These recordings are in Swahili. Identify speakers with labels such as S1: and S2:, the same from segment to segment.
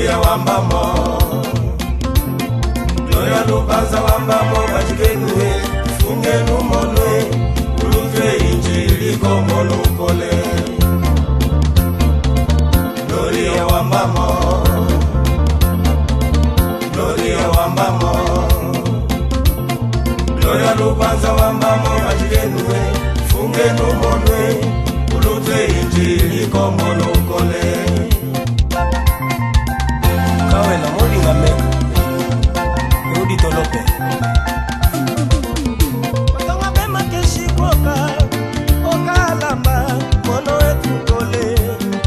S1: Gloria wambamo, Gloria lubanza wambamo bajigenwe, funge numonwe, ulufe injili komono kole. Gloria wambamo, Gloria wambamo, Gloria lubanza wambamo bajigenwe, funge numonwe, ulufe injili komono kole. Kawela molinga meka Yudi tolope Matonga bema keshi koka Oka lamba Mono etu kole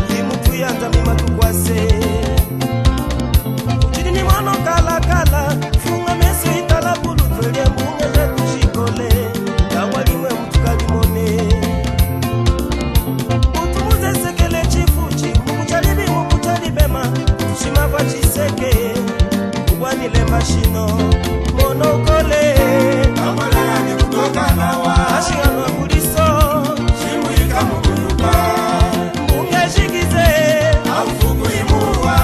S1: Limutu yanga mima tukwase Ujidi ni mono kala kala Funga meso itala bulu Twelia mbunge zetu shikole Tawalimwe mtukali mone Utumuze sekele chifuchi Mukuchalibi mukuchalibema Tushima vachiseke Ubwani le mashino Monokole Kamala yani kutoka nawa Ashigano kuliso Shimu ikamu kuruka Mbunge shigize Aufugu imuwa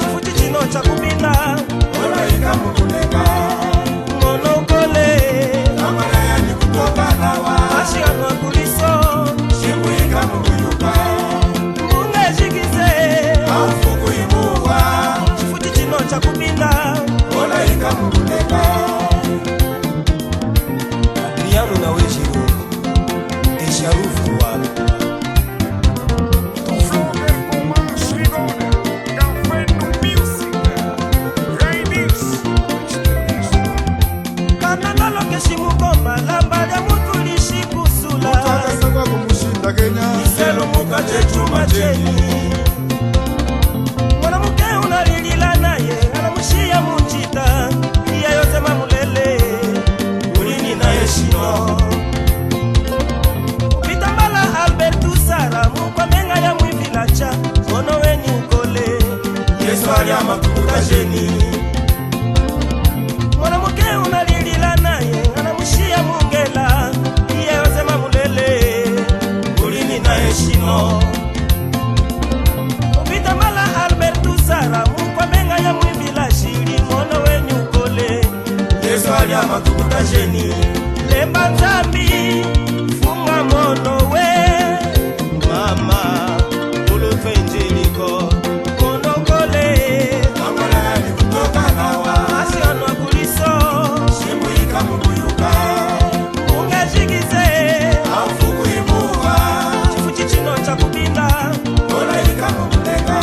S1: Chifuti chino cha kubina Ola ikamu kuleka Monokole Kamala yani kutoka nawa Ashigano kuliso Shimu ikamu kuruka Mbunge shigize Aufugu imuwa Chifuti chino cha kubina Ola ikamu kuleka Adriano na wejiru Desharufu wa Kanandalo keshimu goma Lamba ya mutu lishi kusula
S2: Mutaka sanga kumushinda Kenya
S1: Iselu muka chechu macheni Mwana muke unalilila naye Alamushia munchita Iya yose mamulele Ulini na yeshino Upitambala Albertu Sara Mukwa menga ya mwivilacha Ono weni ukole Yesu aliama kukuka jeni Mwana muke unalilila naye Alamushia mungela Iya yose mamulele Ulini na yeshino Upitambala Albertu Sara Mukwa menga ya mwimbila shiri Mono wenye ukole Yesu aliama kukuta jeni Lemba nzambi Funga mono we Mama Ulufe injiliko Mono kole Kamala yani kutoka nawa Asiano kuliso Shimu ikamu kuyuka Munge shigize Aufugu imuwa Chifuchi chino cha kubina Ola ikamu kuleka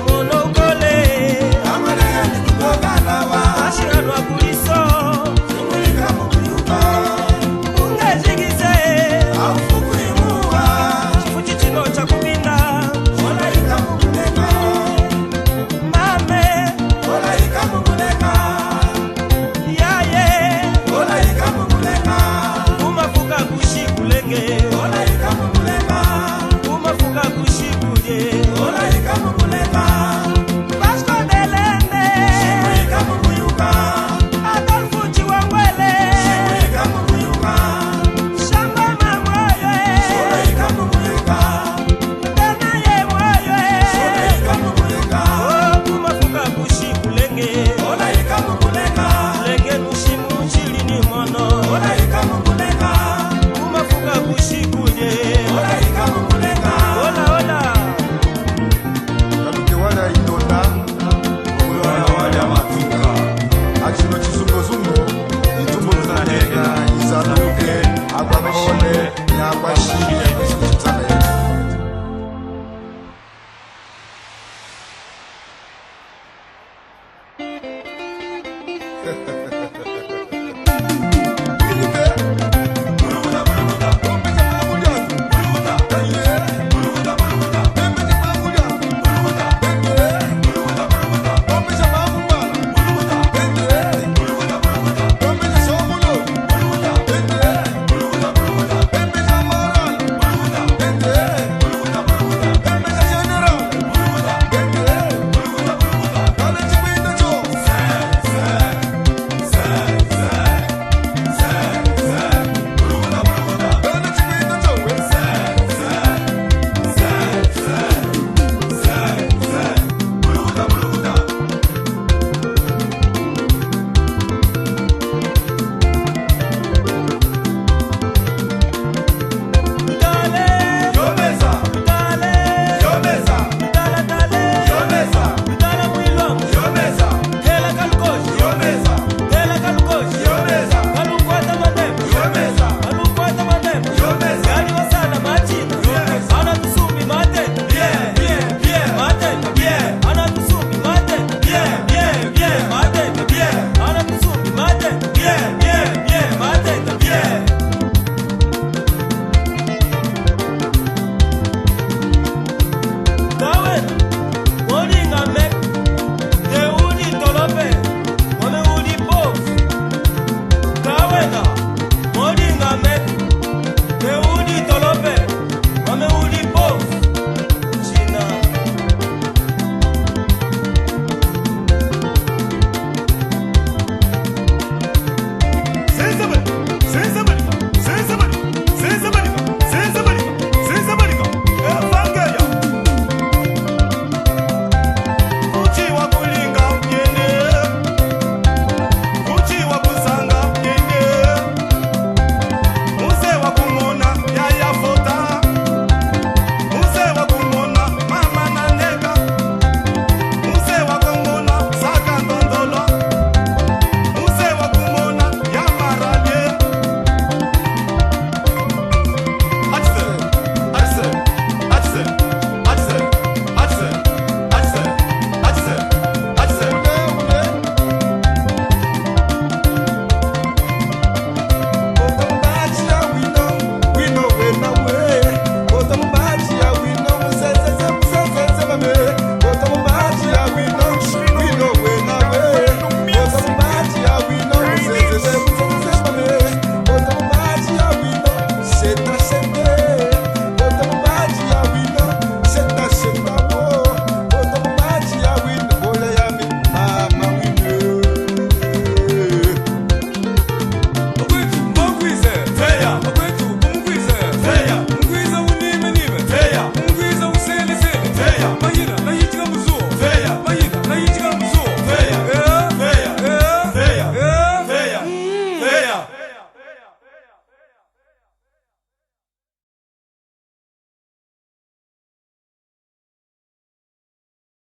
S1: Monokole Kamala yani kutoka nawa Ashirano kuliso Shimu ikamu kuyuka Munge shigize Aufugu imuwa Chifuchi chino cha kubina Ola ikamu kuleka Mame Ola ikamu kuleka Yaye Ola ikamu kuleka Umafuka kushikulenge Ola ikamu kuleka Umafuka kushikuje Ola ikamu kuleka Vasco Delende Shimu ikamu kuyuka Adolfu Chiwangwele Shimu ikamu kuyuka Shamba mamwoyo Ola ikamu kuyuka Ndana ye mwoyo Ola ikamu kuyuka Umafuka kushikulenge Ola ikamu kuleka Lenge nushimu chili ni mono Ola ikamu kuleka Umafuka kushikuje Ola ikamu kuleka Ola ola
S2: Kaluke wala itonda
S1: Uwana wale matuka
S2: Achino chizunguzungu Itumbu tunahega Izanuke Akwakole Nyakwashi Chitale